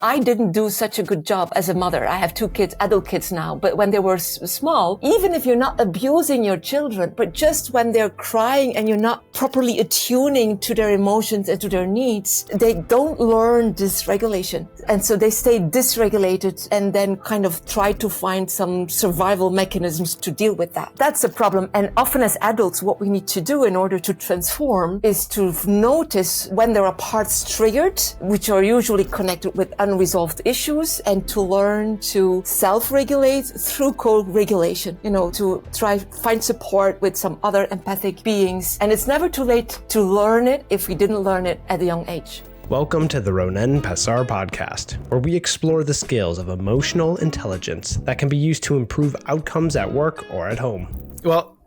I didn't do such a good job as a mother. I have 2 kids, adult kids now, but when they were small, even if you're not abusing your children, but just when they're crying and you're not properly attuning to their emotions and to their needs, they don't learn dysregulation. And so they stay dysregulated and then kind of try to find some survival mechanisms to deal with that. That's a problem. And often as adults, what we need to do in order to transform is to notice when there are parts triggered, which are usually connected with unresolved issues, and to learn to self-regulate through co-regulation, to try find support with some other empathic beings. And it's never too late to learn it if we didn't learn it at a young age. Welcome to the Ronen Pessar podcast, where we explore the skills of emotional intelligence that can be used to improve outcomes at work or at home. Well,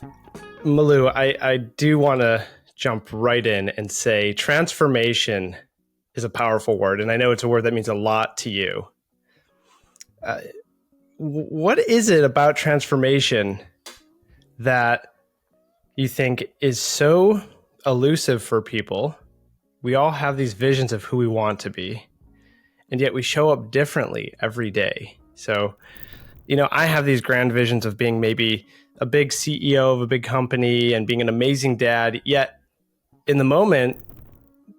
Malou, I do want to jump right in and say transformation is a powerful word, and I know it's a word that means a lot to you. What is it about transformation that you think is so elusive for people? We all have these visions of who we want to be, and yet we show up differently every day. So, I have these grand visions of being maybe a big CEO of a big company and being an amazing dad, yet in the moment,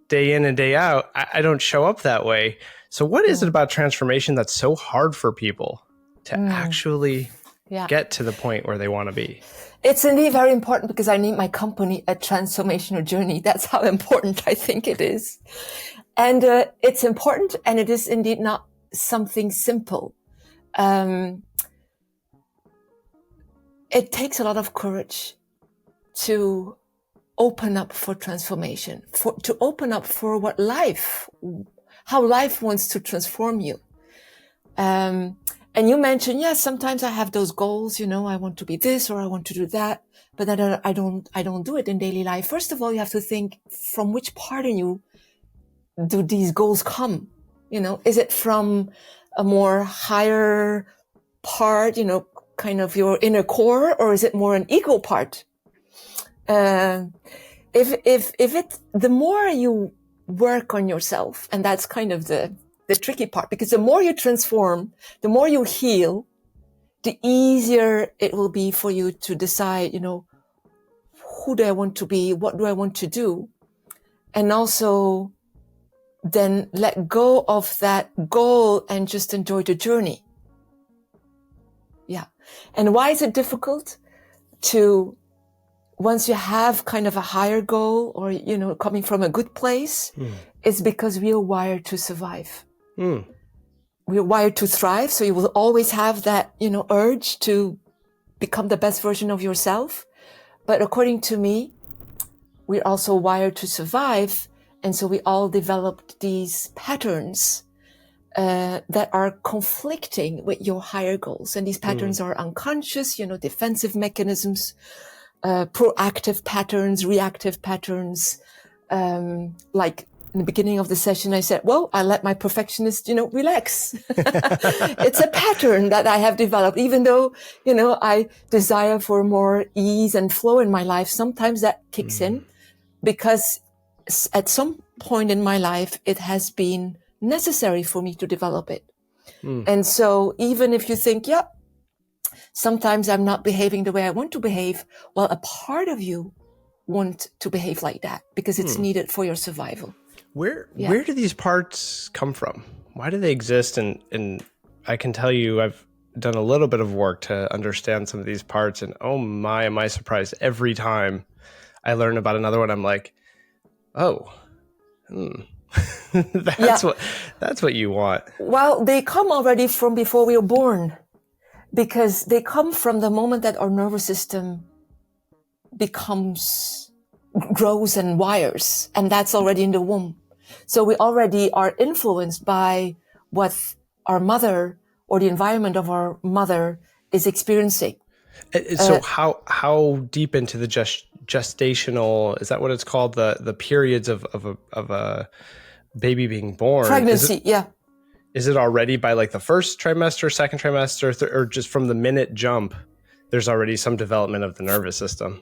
day in and day out, I don't show up that way. So what is it about transformation that's so hard for people to actually get to the point where they want to be? It's indeed very important because I named my company a transformational journey. That's how important I think it is. And it's important, and it is indeed not something simple. It takes a lot of courage to open up for transformation, to open up for how life wants to transform you. And you mentioned, yes, sometimes I have those goals, I want to be this or I want to do that, but then I don't do it in daily life. First of all, you have to think from which part in you do these goals come? Is it from a more higher part, kind of your inner core, or is it more an ego part? The more you work on yourself, and that's kind of the tricky part, because the more you transform, the more you heal, the easier it will be for you to decide, who do I want to be? What do I want to do? And also then let go of that goal and just enjoy the journey. Yeah. And why is it difficult once you have kind of a higher goal or, coming from a good place, it's because we are wired to survive. We're wired to thrive. So you will always have that, urge to become the best version of yourself. But according to me, we're also wired to survive. And so we all developed these patterns that are conflicting with your higher goals. And these patterns are unconscious, defensive mechanisms, proactive patterns, reactive patterns. Like in the beginning of the session, I said, well, I let my perfectionist, relax. It's a pattern that I have developed, even though, I desire for more ease and flow in my life. Sometimes that kicks in because at some point in my life, it has been necessary for me to develop it. And so even if you think, sometimes I'm not behaving the way I want to behave, well, a part of you want to behave like that because it's needed for your survival. Where do these parts come from? Why do they exist? And I can tell you, I've done a little bit of work to understand some of these parts, and oh my, am I surprised every time I learn about another one. I'm like, that's what you want. Well, they come already from before we were born, because they come from the moment that our nervous system grows and wires, and that's already in the womb. So we already are influenced by what our mother or the environment of our mother is experiencing. So how deep into the gestational, is that what it's called? The periods of a baby being born? Pregnancy, Is it already by like the first trimester, second trimester, or just from the minute jump, there's already some development of the nervous system?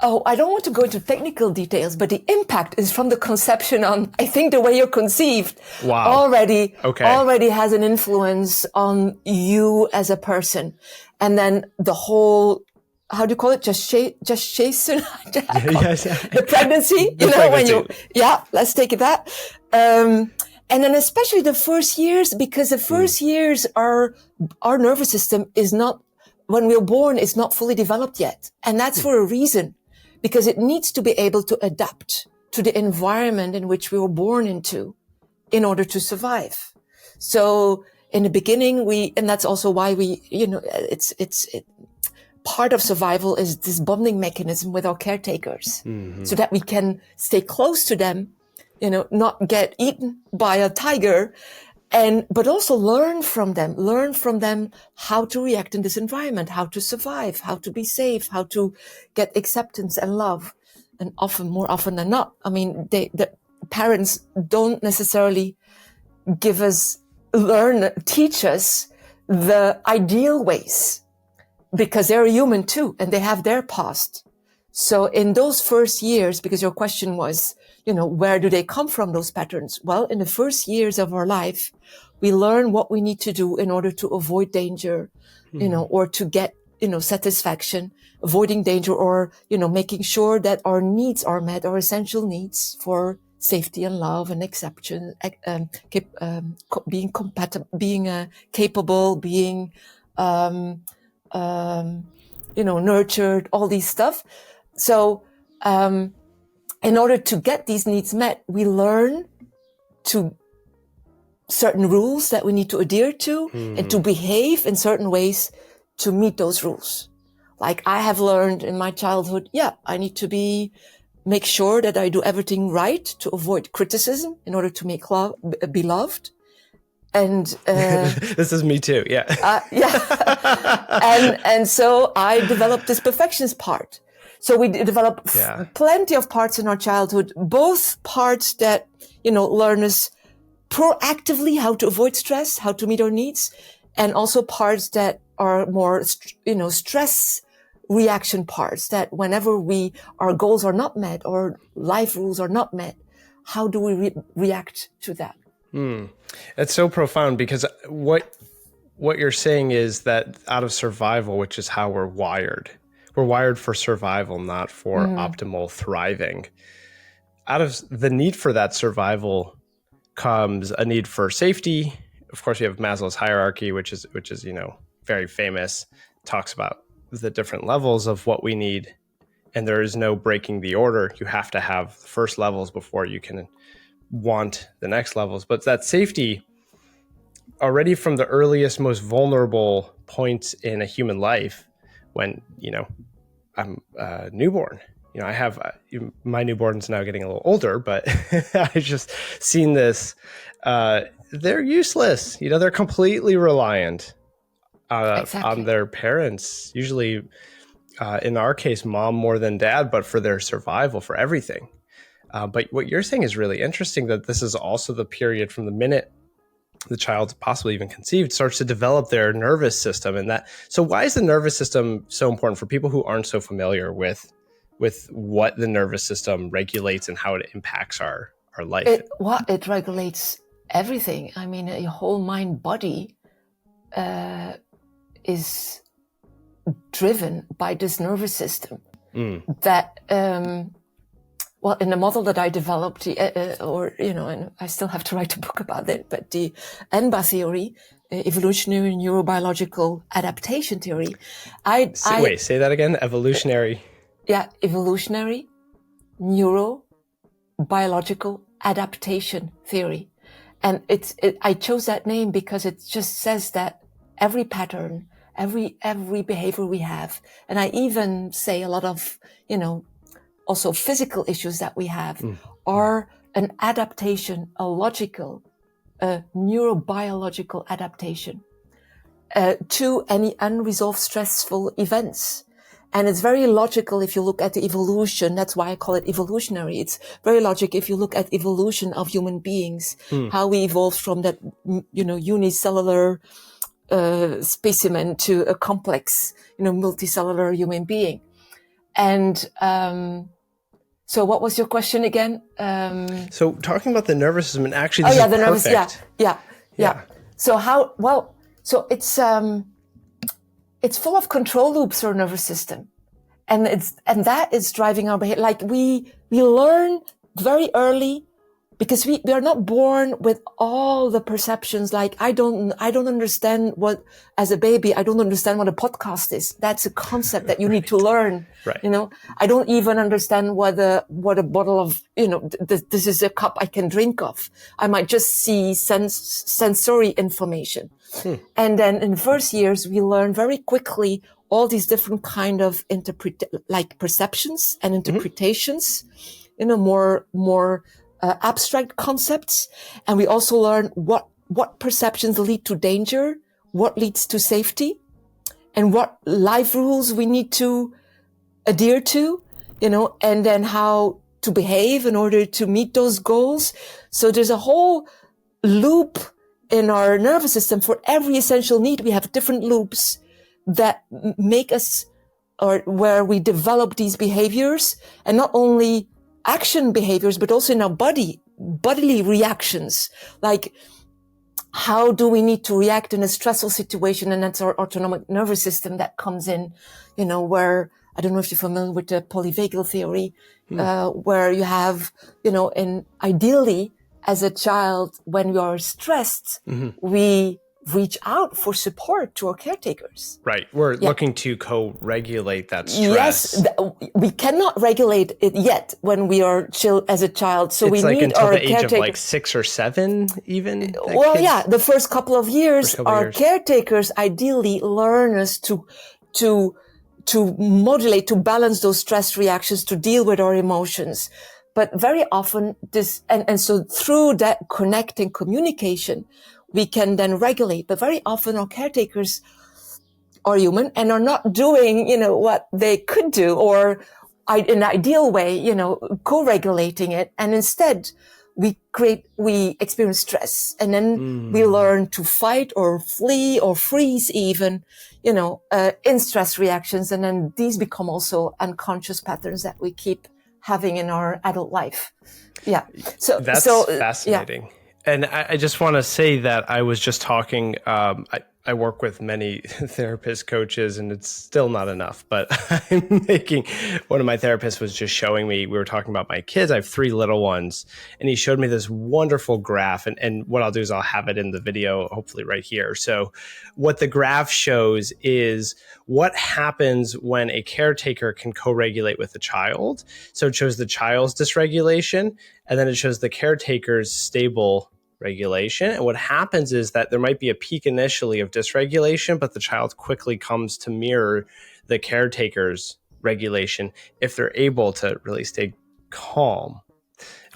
Oh, I don't want to go into technical details, but the impact is from the conception on, I think the way you're conceived already has an influence on you as a person. And then the whole, how do you call it? Gestation? The pregnancy, let's take it that. And then especially the first years, because the first years our nervous system is not, when we're born, is not fully developed yet. And that's for a reason. Because it needs to be able to adapt to the environment in which we were born into in order to survive. So in the beginning, and that's also why part of survival is this bonding mechanism with our caretakers, so that we can stay close to them, not get eaten by a tiger, but also learn from them how to react in this environment, how to survive, how to be safe, how to get acceptance and love. And more often than not, I mean, the parents don't necessarily teach us the ideal ways, because they're human too, and they have their past. So in those first years, because your question was, where do they come from, those patterns? Well, in the first years of our life, we learn what we need to do in order to avoid danger, or to get, satisfaction, avoiding danger, or, making sure that our needs are met, our essential needs for safety and love and acceptance, being compatible, being capable, being, nurtured, all these stuff. So, in order to get these needs met, we learn certain rules that we need to adhere to and to behave in certain ways to meet those rules. Like I have learned in my childhood, I need to make sure that I do everything right to avoid criticism in order to be loved. And this is me too. And so I developed this perfectionist part. So we develop plenty of parts in our childhood, both parts that, learn us proactively how to avoid stress, how to meet our needs, and also parts that are more, stress reaction parts, that whenever our goals are not met or life rules are not met, how do we react to that? That's so profound, because what you're saying is that out of survival, which is how we're wired for survival, not for optimal thriving. Out of the need for that survival comes a need for safety. Of course, we have Maslow's hierarchy, which is very famous, talks about the different levels of what we need, and there is no breaking the order. You have to have the first levels before you can want the next levels. But that safety, already from the earliest, most vulnerable points in a human life, when I'm newborn. I have my newborn's now getting a little older, but I just seen this. They're useless. They're completely reliant on their parents. Usually, in our case, mom more than dad, but for their survival, for everything. But what you're saying is really interesting, that this is also the period from the minute the child, possibly even conceived, starts to develop their nervous system. And so why is the nervous system so important for people who aren't so familiar with what the nervous system regulates and how it impacts our life? It regulates everything. I mean, your whole mind body is driven by this nervous system that, in the model that I developed, and I still have to write a book about it, but the ENBA theory, Evolutionary Neurobiological Adaptation theory. Wait, say that again. Evolutionary. Evolutionary Neurobiological Adaptation theory. And I chose that name because it just says that every pattern, every behavior we have, and I even say a lot of, also physical issues that we have are an adaptation, a logical, neurobiological adaptation to any unresolved stressful events. And it's very logical if you look at the evolution. That's why I call it evolutionary. It's very logical if you look at evolution of human beings, how we evolved from that, unicellular specimen to a complex, multicellular human being. And so what was your question again? So talking about the nervous system, and actually this is the nervous, perfect. Yeah. So it's full of control loops, our nervous system. And that is driving our behavior. Like we learn very early, because we are not born with all the perceptions. Like I don't understand what, as a baby, I don't understand what a podcast is. That's a concept that you need to learn. Right. You know, I don't even understand what a bottle of, this is a cup I can drink of. I might just see sensory information. And then in the first years, we learn very quickly all these different kind of perceptions and interpretations, more abstract concepts. And we also learn what perceptions lead to danger, what leads to safety, and what life rules we need to adhere to, and then how to behave in order to meet those goals. So there's a whole loop in our nervous system. For every essential need, we have different loops that make us, or where we develop these behaviors, and not only action behaviors, but also in our bodily reactions. Like, how do we need to react in a stressful situation? And that's our autonomic nervous system that comes in, where, I don't know if you're familiar with the Polyvagal theory, where you have, and ideally as a child, when we are stressed, we reach out for support to our caretakers. Right. We're looking to co-regulate that stress. Yes. We cannot regulate it yet when we are as a child. So we need until our the age caretaker. of like 6 or 7 even? Well, the first couple of years, our caretakers ideally learn us to modulate, to balance those stress reactions, to deal with our emotions. But very often and so through that connecting communication, we can then regulate. But very often our caretakers are human and are not doing, what they could do, or in an ideal way, co-regulating it. And instead we experience stress, and then we learn to fight or flee or freeze even, in stress reactions. And then these become also unconscious patterns that we keep having in our adult life. Yeah. So that's fascinating. Yeah. And I just want to say that I was just talking, I work with many therapist coaches, and it's still not enough, but one of my therapists was just showing me, we were talking about my kids. I have 3 little ones, and he showed me this wonderful graph. And what I'll do is I'll have it in the video, hopefully right here. So what the graph shows is what happens when a caretaker can co-regulate with a child. So it shows the child's dysregulation, and then it shows the caretaker's stable regulation. And what happens is that there might be a peak initially of dysregulation, but the child quickly comes to mirror the caretaker's regulation if they're able to really stay calm.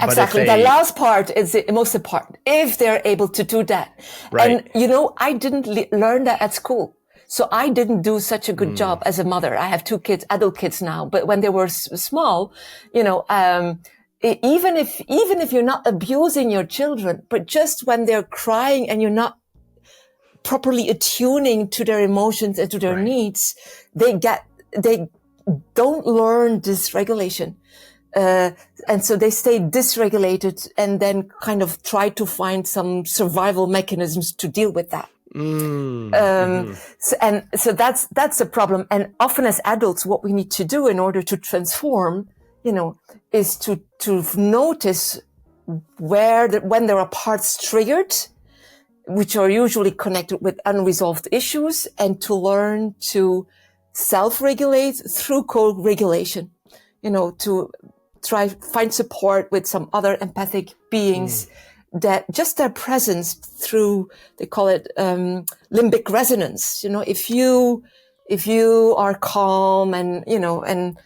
Exactly. The last part is the most important, if they're able to do that. Right. And, I didn't learn that at school. So I didn't do such a good job as a mother. I have 2 kids, adult kids now, but when they were small, even if you're not abusing your children, but just when they're crying and you're not properly attuning to their emotions and to their needs, they don't learn dysregulation. And so they stay dysregulated and then kind of try to find some survival mechanisms to deal with that. So that's a problem. And often as adults, what we need to do in order to transform, is to notice when there are parts triggered, which are usually connected with unresolved issues, and to learn to self-regulate through co-regulation, to find support with some other empathic beings, that just their presence through, they call it limbic resonance. If you are calm and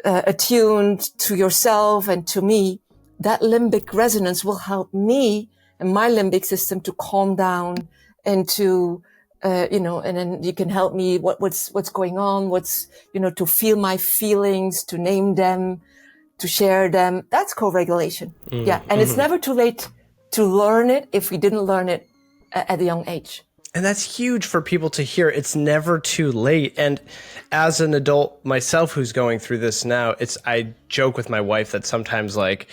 attuned to yourself and to me, that limbic resonance will help me and my limbic system to calm down and to, and then you can help me what's going on, to feel my feelings, to name them, to share them. That's co-regulation. And it's never too late to learn it if we didn't learn it at a young age. And that's huge for people to hear. It's never too late. And as an adult myself who's going through this now, I joke with my wife that sometimes like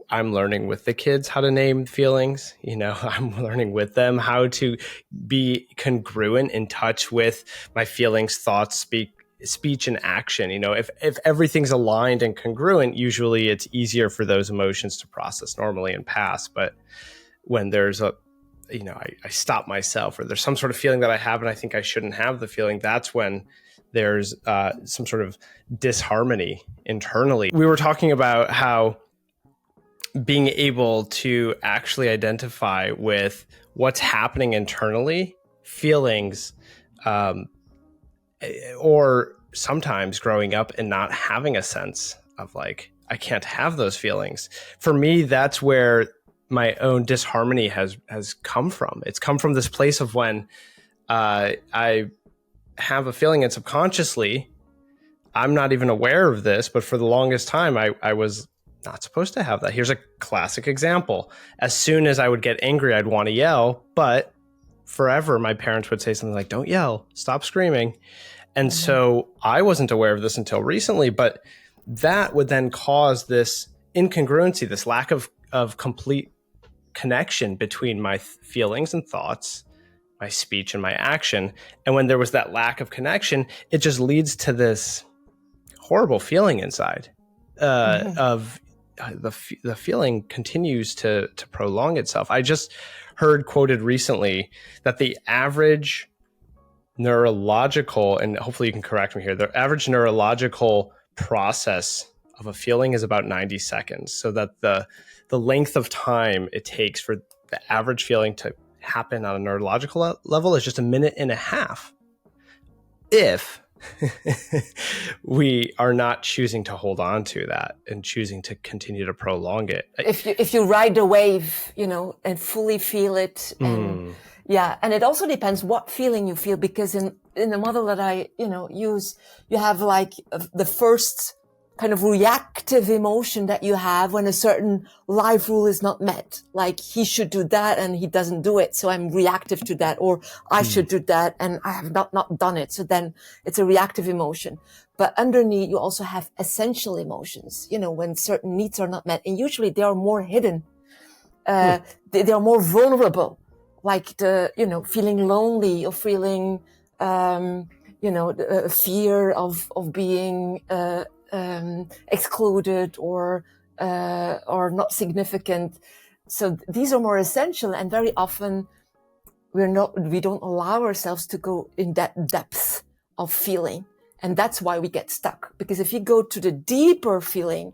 I'm learning with the kids how to name feelings. You know, I'm learning with them how to be congruent, in touch with my feelings, thoughts, speech and action. You know, if everything's aligned and congruent, usually it's easier for those emotions to process normally and pass. But when there's I stop myself, or there's some sort of feeling that I have and I think I shouldn't have the feeling, that's when there's some sort of disharmony internally. We were talking about how being able to actually identify with what's happening internally, feelings, or sometimes growing up and not having a sense of like, I can't have those feelings. For me, that's where my own disharmony has come from. It's come from this place of when I have a feeling, and subconsciously, I'm not even aware of this, but for the longest time, I was not supposed to have that. Here's a classic example. As soon as I would get angry, I'd want to yell, but forever, my parents would say something like, don't yell, stop screaming. And so I wasn't aware of this until recently, but that would then cause this incongruency, this lack of complete connection between my feelings and thoughts, my speech and my action. And when there was that lack of connection, it just leads to this horrible feeling inside of the feeling continues to prolong itself. I just heard quoted recently that the average neurological, and hopefully you can correct me here, the average neurological process of a feeling is about 90 seconds. So that the length of time it takes for the average feeling to happen on a neurological level is just a minute and a half. If we are not choosing to hold on to that and choosing to continue to prolong it. If you ride the wave, and fully feel it, and and it also depends what feeling you feel, because in the model that I use, you have like the first kind of reactive emotion that you have when a certain life rule is not met. Like, he should do that and he doesn't do it, so I'm reactive to that. Or I should do that and I have not done it. So then it's a reactive emotion. But underneath, you also have essential emotions, when certain needs are not met. And usually they are more hidden. They are more vulnerable, like feeling lonely, or feeling, fear of being, excluded or not significant. So these are more essential, and very often we don't allow ourselves to go in that depth of feeling. And that's why we get stuck. Because if you go to the deeper feeling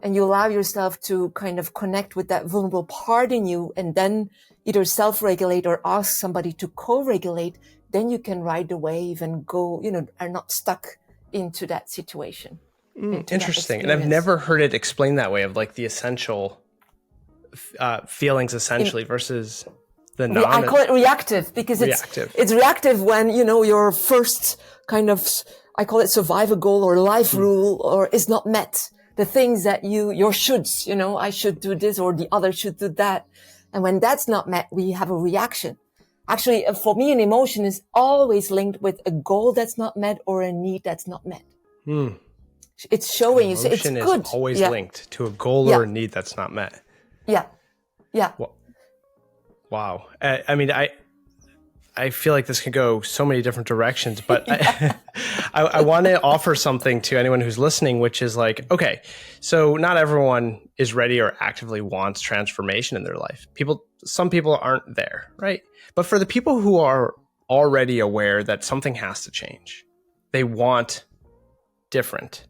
and you allow yourself to kind of connect with that vulnerable part in you, and then either self-regulate or ask somebody to co-regulate, then you can ride the wave and go, are not stuck into that situation. Interesting. And I've never heard it explained that way, of like the essential feelings essentially versus the non. I call it reactive, because it's reactive when, your first kind of, I call it survival goal or life rule or is not met. The things that your shoulds, I should do this or the other should do that. And when that's not met, we have a reaction. Actually, for me, an emotion is always linked with a goal that's not met or a need that's not met. It's showing you. So it's good. Emotion is always linked to a goal or a need that's not met. Yeah. Wow. I mean, I feel like this could go so many different directions, but I want to offer something to anyone who's listening, which is like, okay, so not everyone is ready or actively wants transformation in their life. Some people aren't there, right? But for the people who are already aware that something has to change, they want different.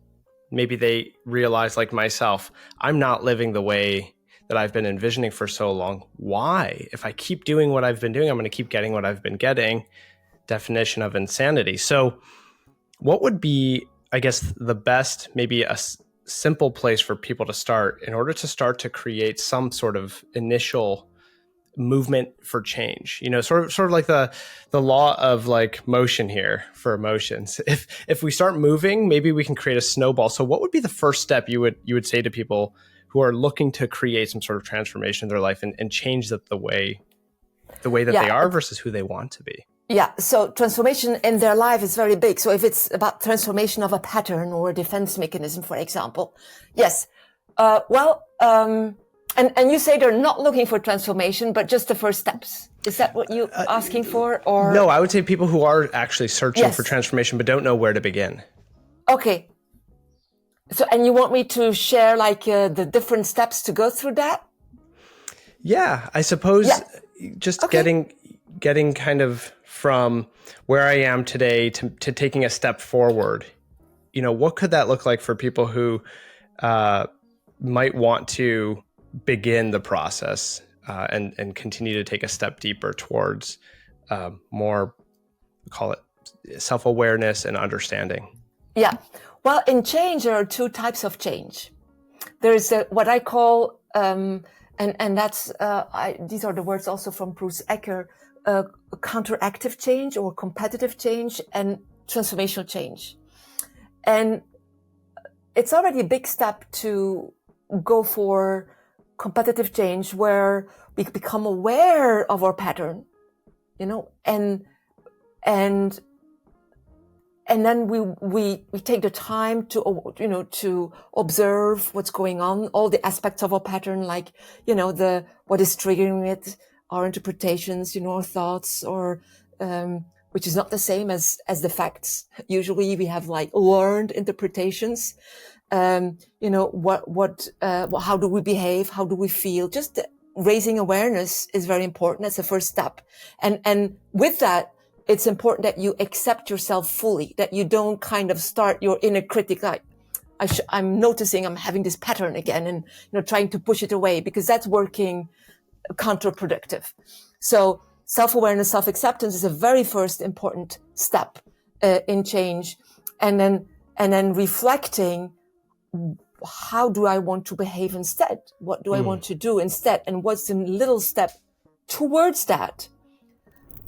Maybe they realize, like myself, I'm not living the way that I've been envisioning for so long. Why? If I keep doing what I've been doing, I'm going to keep getting what I've been getting. Definition of insanity. So what would be, I guess, the best, maybe a simple place for people to start in order to start to create some sort of initial movement for change? Sort of like the law of like motion here for emotions. If we start moving, maybe we can create a snowball. So what would be the first step you would say to people who are looking to create some sort of transformation in their life and change the way that they are versus who they want to be? Yeah, so transformation in their life is very big. So if it's about transformation of a pattern or a defense mechanism, for example, yes. And you say they're not looking for transformation, but just the first steps. Is that what you're asking for? Or no, I would say people who are actually searching Yes. for transformation but don't know where to begin. Okay. So, and you want me to share like the different steps to go through that? Yeah, I suppose just Okay. getting kind of from where I am today to taking a step forward. You know, what could that look like for people who might want to begin the process and continue to take a step deeper towards more, call it, self-awareness and understanding? Yeah. Well, in change, there are two types of change. There's what I call, and that's, these are the words also from Bruce Ecker, counteractive change or competitive change and transformational change. And it's already a big step to go for competitive change where we become aware of our pattern, you know, and then we take the time to, you know, to observe what's going on, all the aspects of our pattern, like, you know, what is triggering it, our interpretations, you know, our thoughts, or, which is not the same as the facts. Usually we have like learned interpretations. You know, how do we behave? How do we feel? Just raising awareness is very important. That's the first step. And with that, it's important that you accept yourself fully, that you don't kind of start your inner critic like, I'm noticing I'm having this pattern again and, you know, trying to push it away, because that's working counterproductive. So self-awareness, self-acceptance is a very first important step in change. And then reflecting, how do I want to behave instead? What do I want to do instead? And what's the little step towards that?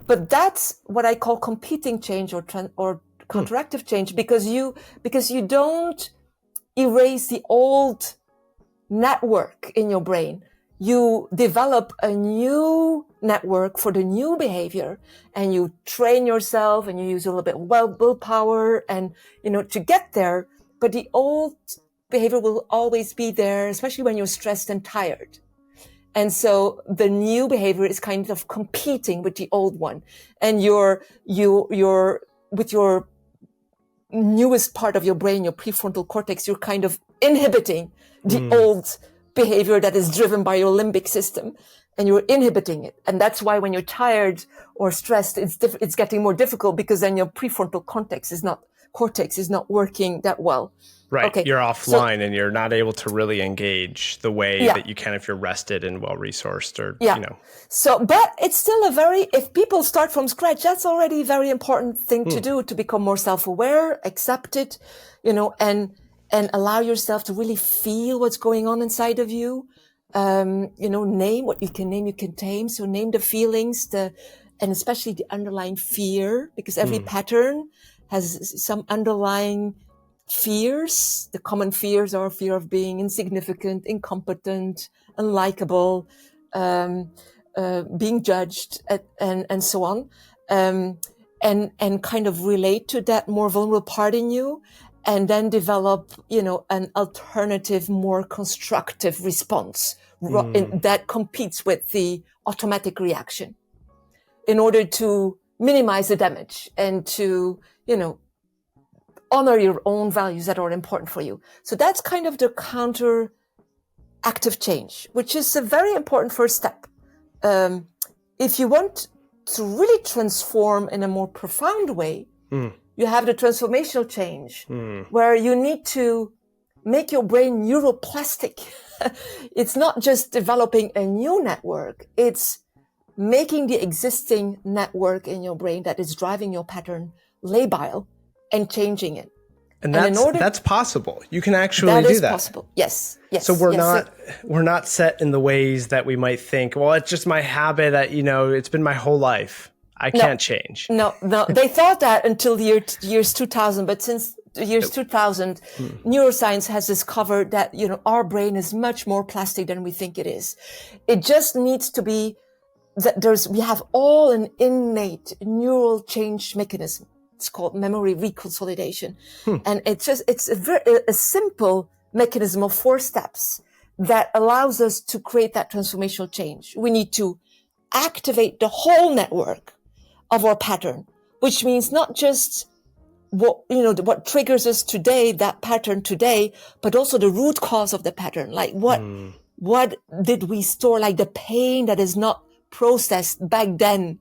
But that's what I call competing change or counteractive change, because you don't erase the old network in your brain. You develop a new network for the new behavior, and you train yourself, and you use a little bit of willpower, and, you know, to get there. But the old behavior will always be there, especially when you're stressed and tired. And so the new behavior is kind of competing with the old one. And you're with your newest part of your brain, your prefrontal cortex, you're kind of inhibiting the old behavior that is driven by your limbic system, and you're inhibiting it. And that's why when you're tired or stressed, it's getting more difficult, because then your prefrontal cortex is not working that well. Right. Okay. You're offline, and you're not able to really engage the way that you can if you're rested and well-resourced, or, you know. So, but it's still if people start from scratch, that's already a very important thing to do, to become more self-aware, accept it, you know, and allow yourself to really feel what's going on inside of you. You know, name what you can name, you can tame. So name the feelings, and especially the underlying fear, because every pattern has some underlying fears. The common fears are fear of being insignificant, incompetent, unlikable, being judged, and so on. And kind of relate to that more vulnerable part in you, and then develop, you know, an alternative, more constructive response that competes with the automatic reaction, in order to minimize the damage and to, you know, honor your own values that are important for you. So that's kind of the counteractive change, which is a very important first step. If you want to really transform in a more profound way, you have the transformational change, where you need to make your brain neuroplastic. It's not just developing a new network, it's making the existing network in your brain that is driving your pattern labile and changing it. And that's possible. You can actually do that. That is possible. Yes. So we're not set in the ways that we might think, well, it's just my habit, you know, it's been my whole life, I can't change. No. They thought that until the years 2000, but since the years 2000, neuroscience has discovered that, you know, our brain is much more plastic than we think it is. It just needs to be we have all an innate neural change mechanism. It's called memory reconsolidation. And it's a simple mechanism of 4 steps that allows us to create that transformational change. We need to activate the whole network of our pattern, which means not just what triggers us today, that pattern today, but also the root cause of the pattern. Like what did we store, like the pain that is not processed back then,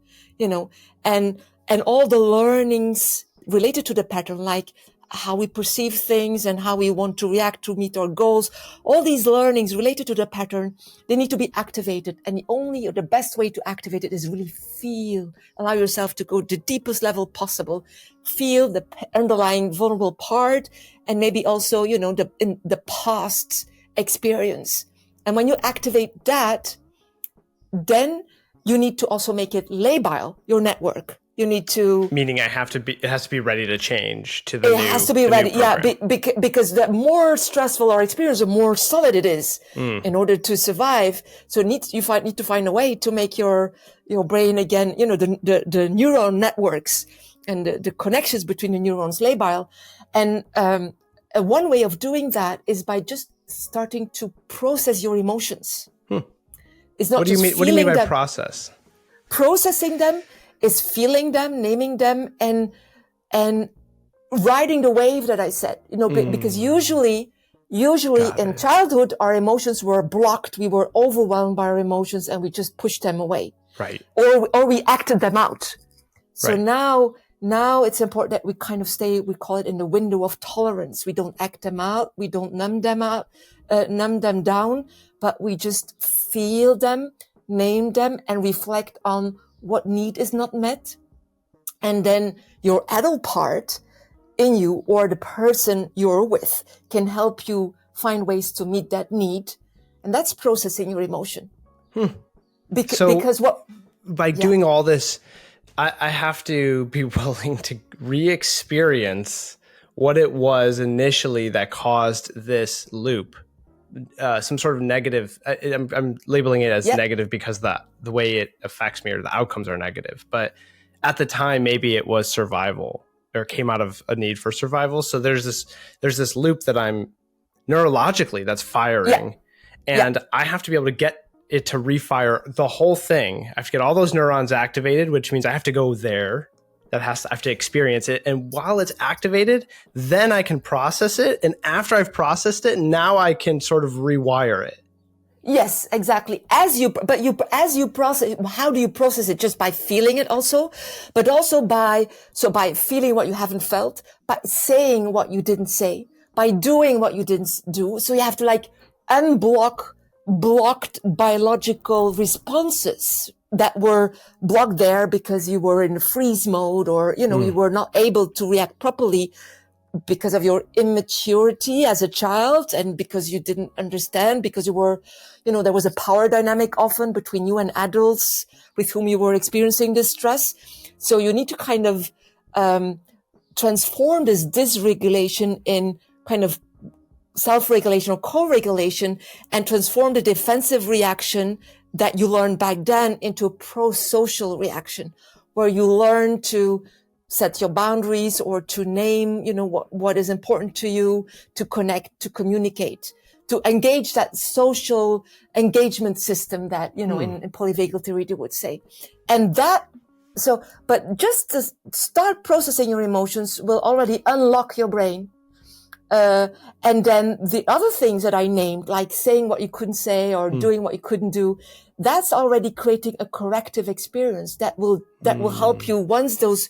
and all the learnings related to the pattern, like how we perceive things and how we want to react to meet our goals. All these learnings related to the pattern, they need to be activated. And the best way to activate it is really allow yourself to go to the deepest level possible, feel the underlying vulnerable part, and maybe also, the past experience. And when you activate that, then you need to also make it labile, your network. You need to... Meaning it has to be ready to change to the new It has to be ready, because the more stressful our experience, the more solid it is in order to survive. So you need to find a way to make your brain again, the neural networks and the connections between the neurons labile. And one way of doing that is by just starting to process your emotions. It's not What do you mean by process? Processing them is feeling them, naming them, and riding the wave that I said, because usually in childhood, our emotions were blocked. We were overwhelmed by our emotions and we just pushed them away. Right. Or we acted them out. So right. now it's important that we kind of we call it in the window of tolerance. We don't act them out. We don't numb them down, but we just feel them, name them, and reflect on what need is not met. And then your adult part in you, or the person you're with, can help you find ways to meet that need. And that's processing your emotion. Because by doing all this, I have to be willing to re-experience what it was initially that caused this loop. Some sort of negative, I'm labeling it as negative because the way it affects me or the outcomes are negative. But at the time, maybe it was survival or came out of a need for survival. So there's this loop that I'm neurologically that's firing, and I have to be able to get it to refire the whole thing. I have to get all those neurons activated, which means I have to go there. I have to experience it. And while it's activated, then I can process it. And after I've processed it, now I can sort of rewire it. Yes, exactly. As you process, how do you process it? Just by feeling it also, but also by feeling what you haven't felt, by saying what you didn't say, by doing what you didn't do. So you have to unblock blocked biological responses that were blocked there because you were in freeze mode, or, you were not able to react properly because of your immaturity as a child, and because you didn't understand, because you were, there was a power dynamic often between you and adults with whom you were experiencing this stress. So you need to kind of transform this dysregulation in kind of self-regulation or co-regulation, and transform the defensive reaction that you learned back then into a pro-social reaction, where you learn to set your boundaries or to name, what is important to you, to connect, to communicate, to engage that social engagement system that, in polyvagal theory, they would say. And but just to start processing your emotions will already unlock your brain. And then the other things that I named, like saying what you couldn't say or doing what you couldn't do, that's already creating a corrective experience that will help you. Once those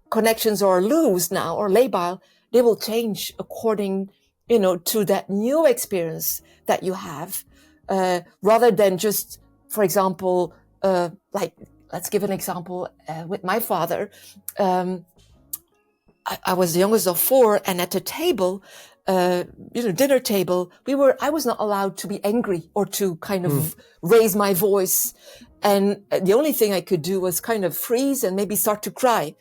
connections are loose now or labile, they will change according, to that new experience that you have, rather than just, for example, let's give an example, with my father. I was the youngest of 4, and at the table, dinner table, I was not allowed to be angry or to kind of raise my voice. And the only thing I could do was kind of freeze and maybe start to cry,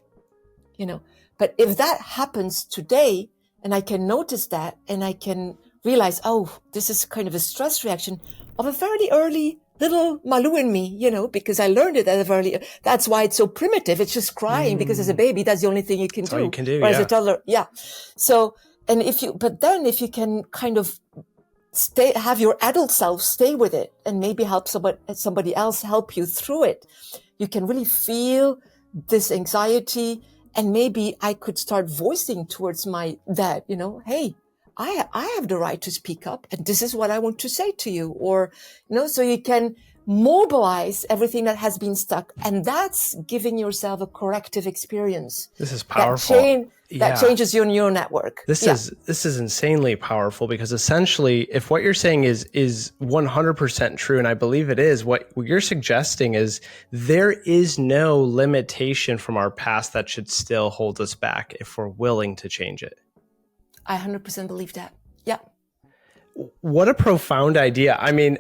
But if that happens today, and I can notice that, and I can realize, oh, this is kind of a stress reaction of a fairly early little Malou in me, because I learned it at a very, that's why it's so primitive. It's just crying because as a baby, that's the only thing you can do. All you can do, or as a toddler. Yeah. So, and but then if you can kind of have your adult self stay with it and maybe help somebody else help you through it, you can really feel this anxiety. And maybe I could start voicing towards my dad, hey, I have the right to speak up, and this is what I want to say to you. Or, so you can mobilize everything that has been stuck. And that's giving yourself a corrective experience. This is powerful. That changes your neural network. This is insanely powerful, because essentially, if what you're saying is 100% true, and I believe it is, what you're suggesting is there is no limitation from our past that should still hold us back if we're willing to change it. I 100% believe that. Yeah. What a profound idea. I mean,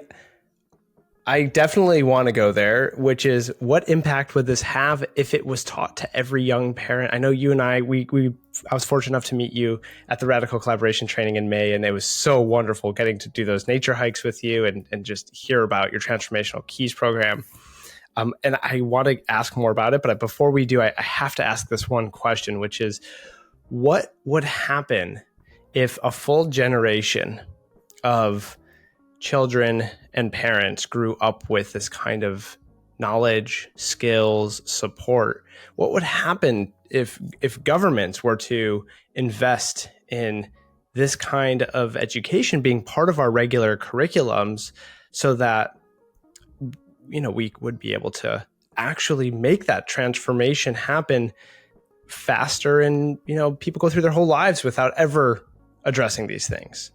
I definitely want to go there, which is, what impact would this have if it was taught to every young parent? I know you and I was fortunate enough to meet you at the Radical Collaboration training in May, and it was so wonderful getting to do those nature hikes with you and just hear about your Transformational Keys program. And I want to ask more about it, but before we do, I have to ask this one question, which is, what would happen if a full generation of children and parents grew up with this kind of knowledge, skills, support? What would happen if governments were to invest in this kind of education being part of our regular curriculums, so that we would be able to actually make that transformation happen faster, and people go through their whole lives without ever addressing these things?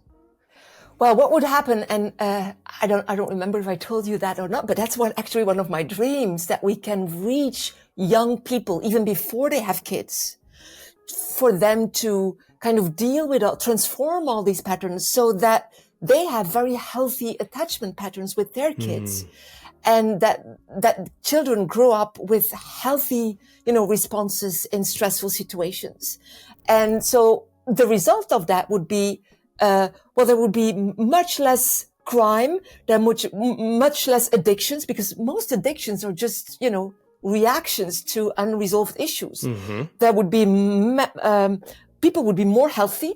Well, what would happen, and I don't remember if I told you that or not, but that's actually one of my dreams, that we can reach young people even before they have kids, for them to kind of deal with transform all these patterns so that they have very healthy attachment patterns with their kids. And that children grow up with healthy, responses in stressful situations. And so the result of that would be, there would be much less crime, there much less addictions, because most addictions are just, reactions to unresolved issues. Mm-hmm. There would be, people would be more healthy,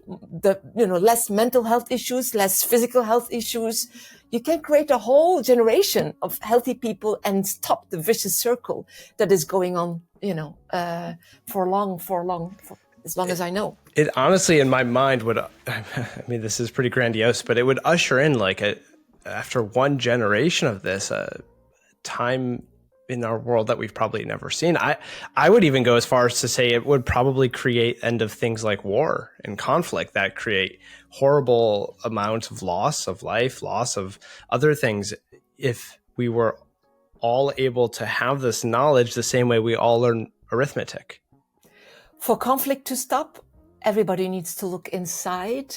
less mental health issues, less physical health issues. You can create a whole generation of healthy people and stop the vicious circle that is going on, for as long as I know. It honestly, in my mind, would, I mean, this is pretty grandiose, but it would usher in, after one generation of this, a time in our world that we've probably never seen. I would even go as far as to say it would probably create end of things like war and conflict that create horrible amounts of loss of life, loss of other things, if we were all able to have this knowledge the same way we all learn arithmetic. For conflict to stop, everybody needs to look inside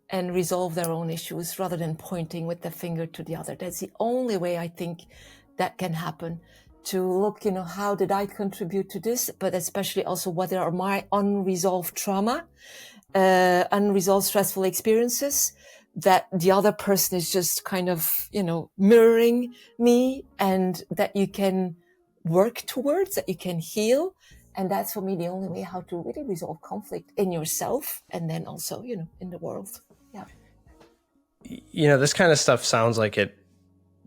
and resolve their own issues rather than pointing with the finger to the other. That's the only way I think that can happen. To look, how did I contribute to this? But especially also, what are my unresolved trauma, unresolved stressful experiences that the other person is just kind of, mirroring me, and that you can work towards, that you can heal. And that's, for me, the only way how to really resolve conflict in yourself, and then also, in the world. Yeah. This kind of stuff sounds like it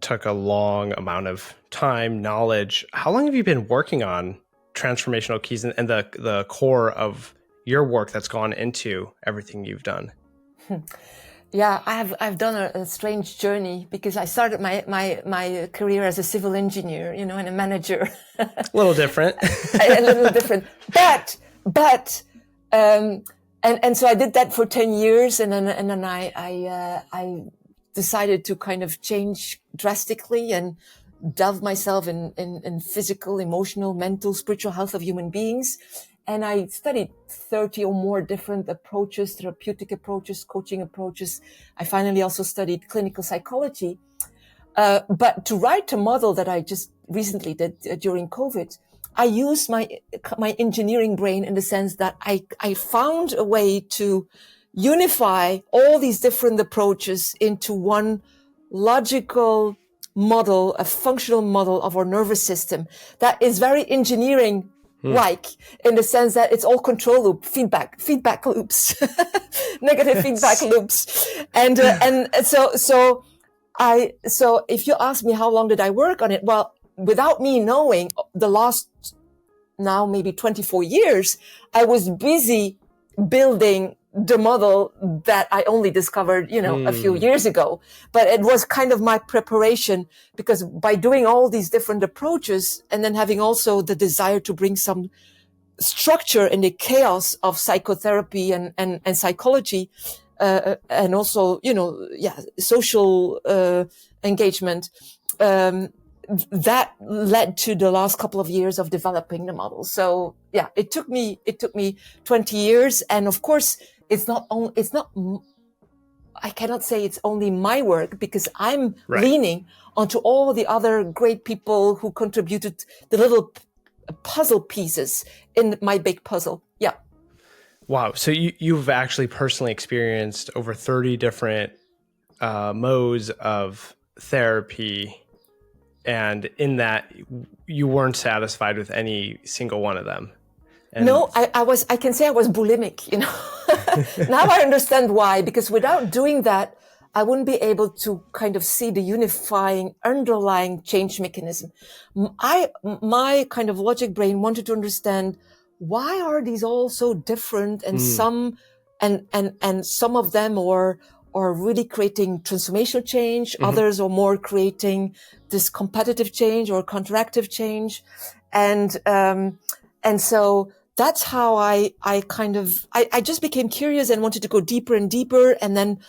took a long amount of time, knowledge. How long have you been working on Transformational Keys and the core of your work that's gone into everything you've done? Yeah, I've done a strange journey, because I started my career as a civil engineer, and a manager. A little different. A little different, but and so I did that for 10 years, and then I decided to kind of change drastically and delve myself in physical, emotional, mental, spiritual health of human beings. And I studied 30 or more different approaches, therapeutic approaches, coaching approaches. I finally also studied clinical psychology. But to write a model that I just recently did during COVID, I used my engineering brain, in the sense that I found a way to unify all these different approaches into one logical model, a functional model of our nervous system that is very engineering like in the sense that it's all control loop, feedback loops, negative feedback loops. And so if you ask me how long did I work on it? Well, without me knowing, the last now maybe 24 years, I was busy building the model that I only discovered, a few years ago. But it was kind of my preparation, because by doing all these different approaches and then having also the desire to bring some structure in the chaos of psychotherapy and psychology, and also, social engagement, that led to the last couple of years of developing the model. So yeah, it took me 20 years. And of course, I cannot say it's only my work, because I'm leaning onto all the other great people who contributed the little puzzle pieces in my big puzzle. Yeah. Wow. So you've actually personally experienced over 30 different modes of therapy. And in that, you weren't satisfied with any single one of them. And no, I can say I was bulimic, Now I understand why, because without doing that, I wouldn't be able to kind of see the unifying underlying change mechanism. My kind of logic brain wanted to understand, why are these all so different? And some of them are really creating transformational change. Others are more creating this competitive change or counteractive change. And so that's how I just became curious and wanted to go deeper and deeper. And then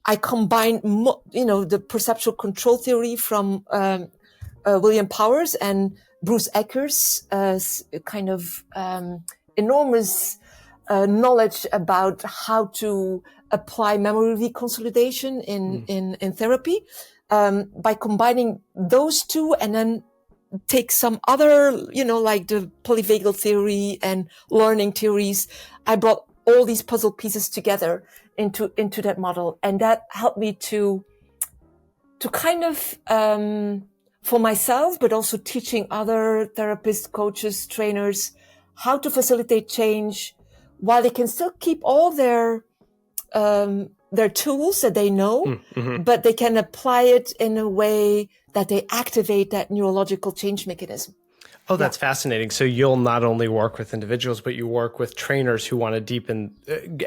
I combined, the perceptual control theory from William Powers and Bruce Ecker's kind of enormous knowledge about how to apply memory reconsolidation in therapy, by combining those two, and then take some other, like the Polyvagal theory and learning theories. I brought all these puzzle pieces together into that model. And that helped me to kind of, for myself, but also teaching other therapists, coaches, trainers, how to facilitate change while they can still keep all their tools that they know, but they can apply it in a way that they activate that neurological change mechanism. Oh, that's fascinating. So you'll not only work with individuals, but you work with trainers who want to deepen,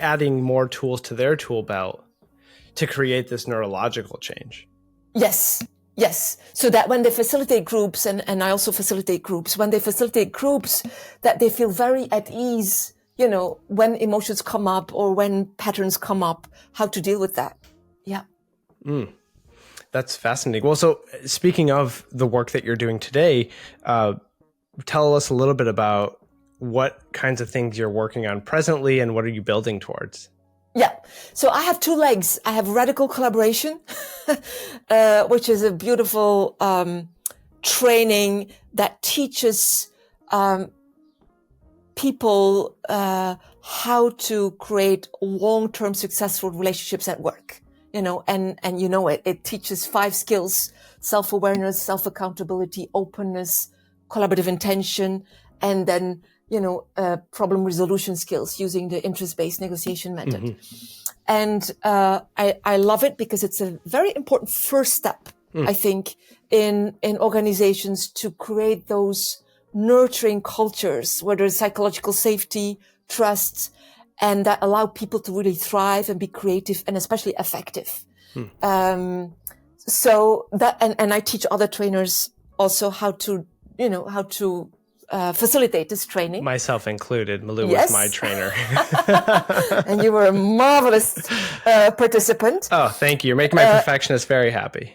adding more tools to their tool belt to create this neurological change. Yes. So that when they facilitate groups, and I also facilitate groups, when they facilitate groups, that they feel very at ease, when emotions come up or when patterns come up, how to deal with that. Yeah. That's fascinating. Well, so speaking of the work that you're doing today, tell us a little bit about what kinds of things you're working on presently and what are you building towards? Yeah. So I have two legs. I have radical collaboration, which is a beautiful training that teaches people how to create long-term successful relationships at work. It teaches 5 skills: self-awareness, self-accountability, openness, collaborative intention, and then, problem resolution skills using the interest-based negotiation method. And I love it because it's a very important first step, I think, in organizations to create those nurturing cultures where there's psychological safety, trust, and that allow people to really thrive and be creative and especially effective. So that, and I teach other trainers also how to facilitate this training. Myself included. Malou was my trainer. And you were a marvelous participant. Oh, thank you. You're making my perfectionist very happy.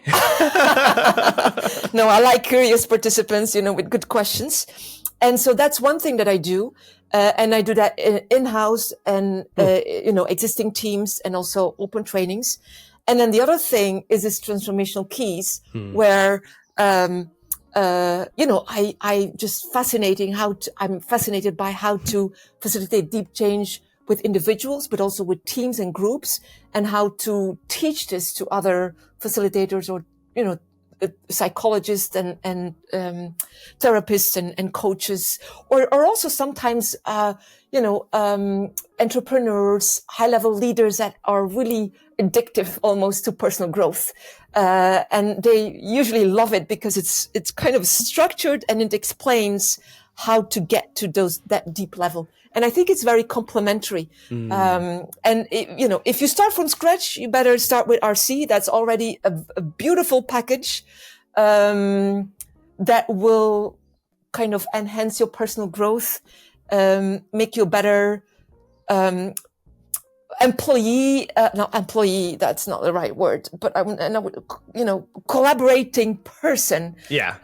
No, I like curious participants, with good questions. And so that's one thing that I do. And I do that in-house and, existing teams and also open trainings. And then the other thing is this transformational keys where, I just I'm fascinated by how to facilitate deep change with individuals, but also with teams and groups, and how to teach this to other facilitators or, psychologists and therapists and coaches, or also sometimes, entrepreneurs, high-level leaders that are really addictive almost to personal growth. And they usually love it because it's kind of structured and it explains how to get to that deep level. And I think it's very complementary. If you start from scratch, you better start with RC. That's already a beautiful package that will kind of enhance your personal growth, make you a better employee, not employee, that's not the right word, but collaborating person. Yeah.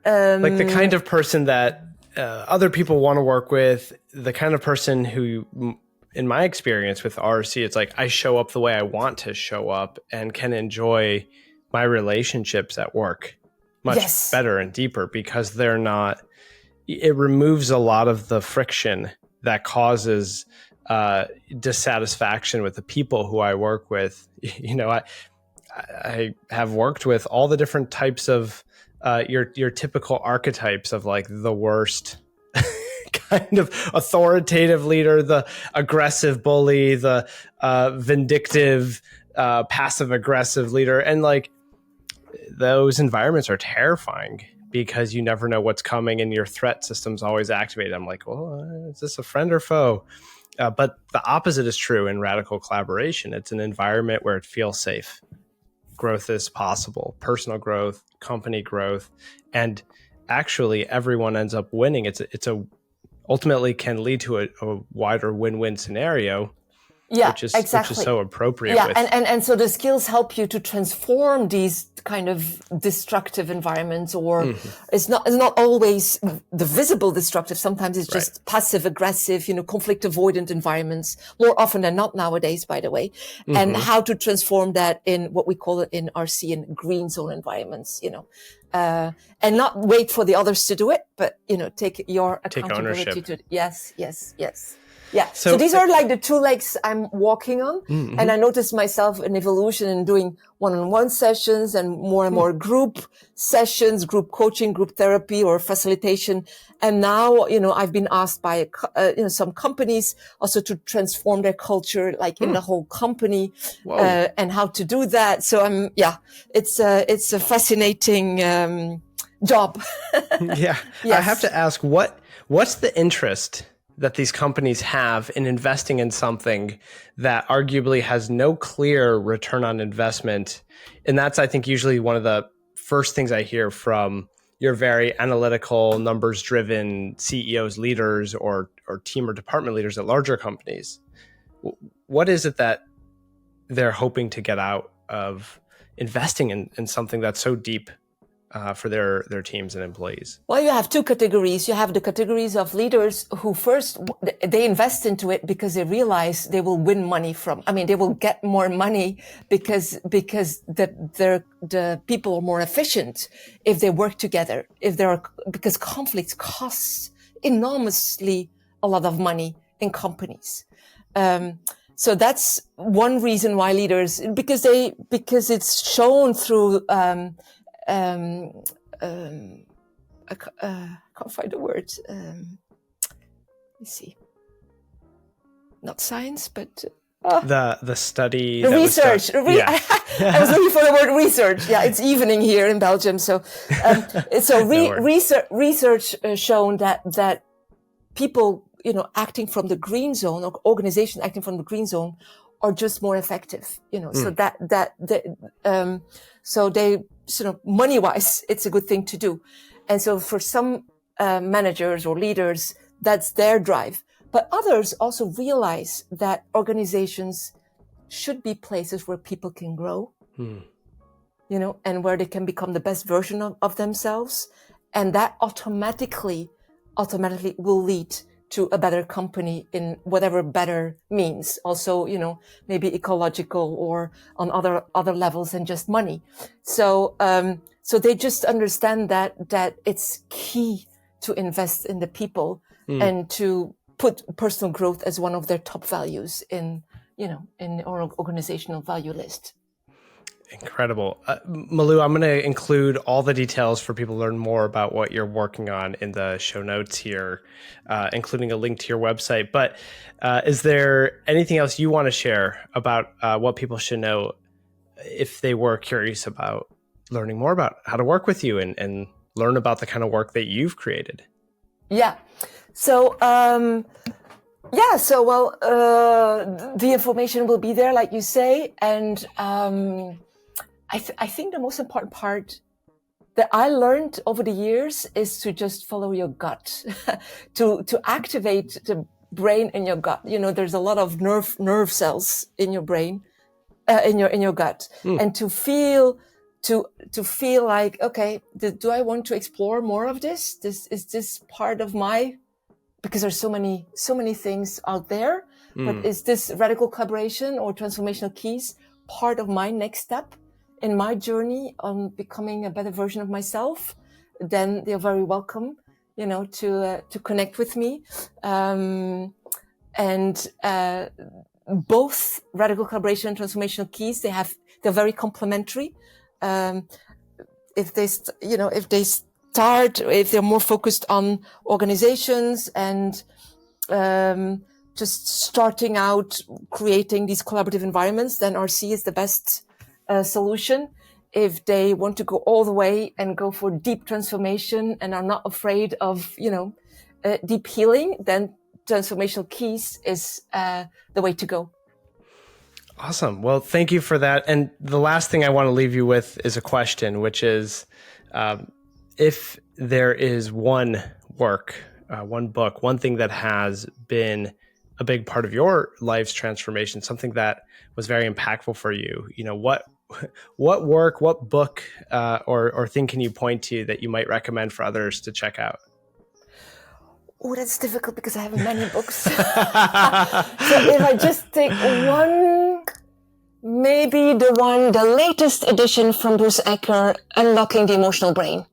Like the kind of person that other people want to work with, the kind of person who, in my experience with RC, it's like I show up the way I want to show up and can enjoy my relationships at work much better and deeper because they're not, it removes a lot of the friction that causes dissatisfaction with the people who I work with. I have worked with all the different types of your typical archetypes of like the worst kind of authoritative leader, the aggressive bully, the vindictive, passive aggressive leader. And like those environments are terrifying because you never know what's coming and your threat system's always activated. I'm like, well, is this a friend or foe? But the opposite is true in radical collaboration. It's an environment where it feels safe. Growth is possible, personal growth, company growth, and actually everyone ends up winning. It's ultimately can lead to a wider win-win scenario. Which is so appropriate. Yeah, and so the skills help you to transform these kind of destructive environments, or it's not always the visible destructive. Sometimes it's just passive aggressive, conflict avoidant environments, more often than not nowadays, by the way. And how to transform that in what we call it in RC in green zone environments, and not wait for the others to do it, but take your accountability ownership. to it. Yes. Yeah. So these are like the two legs I'm walking on. And I noticed myself in evolution and doing one-on-one sessions and more group sessions, group coaching, group therapy or facilitation. And now, I've been asked by, some companies also to transform their culture, like in the whole company, and how to do that. So it's a fascinating, job. Yeah. Yes. I have to ask what's the interest that these companies have in investing in something that arguably has no clear return on investment? And that's, I think, usually one of the first things I hear from your very analytical, numbers-driven CEOs, leaders, or team or department leaders at larger companies. What is it that they're hoping to get out of investing in something that's so deep for their teams and employees? Well, you have two categories. You have the categories of leaders who first, they invest into it because they realize they will win money they will get more money because the people are more efficient if they work together, because conflicts costs enormously a lot of money in companies. So that's one reason why leaders, because it's shown through, I can't find the word. Let's see. Not science, but the study, the research. I was looking for the word research. Yeah, it's evening here in Belgium, so research shown that people, acting from the green zone, or organizations acting from the green zone, are just more effective. So they sort of money-wise, it's a good thing to do. And so for some managers or leaders, that's their drive. But others also realize that organizations should be places where people can grow, and where they can become the best version of themselves. And that automatically will lead to a better company in whatever better means. Also, maybe ecological or on other levels than just money. So they just understand that it's key to invest in the people and to put personal growth as one of their top values in our organizational value list. Incredible. Malou, I'm going to include all the details for people to learn more about what you're working on in the show notes here, including a link to your website. But is there anything else you want to share about what people should know if they were curious about learning more about how to work with you and learn about the kind of work that you've created? Yeah. So, the information will be there, like you say. And I think the most important part that I learned over the years is to just follow your gut, to activate the brain in your gut. You know, there's a lot of nerve cells in your brain, in your gut, and to feel like, okay, do I want to explore more of this? Is this part of my, because there's so many things out there, but is this radical collaboration or transformational keys part of my next step in my journey on becoming a better version of myself? Then they're very welcome, you know, to connect with me. Both radical collaboration and transformational keys, they're very complementary. If they're more focused on organizations and just starting out creating these collaborative environments, then RC is the best solution. If they want to go all the way and go for deep transformation and are not afraid of, deep healing, then transformational keys is the way to go. Awesome. Well, thank you for that. And the last thing I want to leave you with is a question, which is, if there is one work, one book, one thing that has been a big part of your life's transformation, something that was very impactful for you, what work, what book, or thing can you point to that you might recommend for others to check out? Oh, that's difficult because I have many books. So if I just take one, maybe the latest edition from Bruce Ecker, Unlocking the Emotional Brain.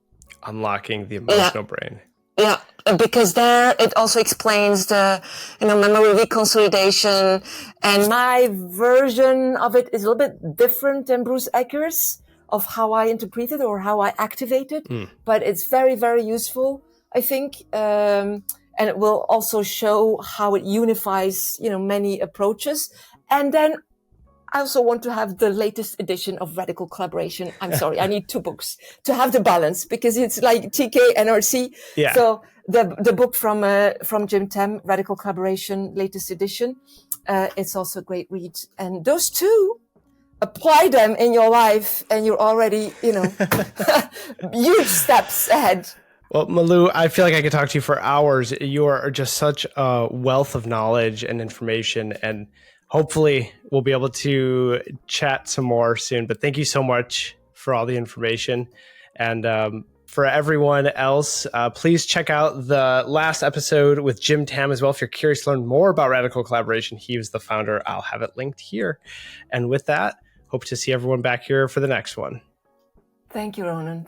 Unlocking the Emotional Brain. Yeah, because there it also explains the, memory reconsolidation, and my version of it is a little bit different than Bruce Ecker's of how I interpret it or how I activate it, but it's very, very useful, I think. And it will also show how it unifies, many approaches. And then I also want to have the latest edition of Radical Collaboration. I'm sorry, I need two books to have the balance because it's like TK and RC. Yeah. So the book from Jim Tem, Radical Collaboration, latest edition, it's also a great read. And those two, apply them in your life and you're already, huge steps ahead. Well, Malou, I feel like I could talk to you for hours. You are just such a wealth of knowledge and information, and hopefully we'll be able to chat some more soon. But thank you so much for all the information. And for everyone else, please check out the last episode with Jim Tam as well. If you're curious to learn more about Radical Collaboration, he was the founder. I'll have it linked here. And with that, hope to see everyone back here for the next one. Thank you, Ronan.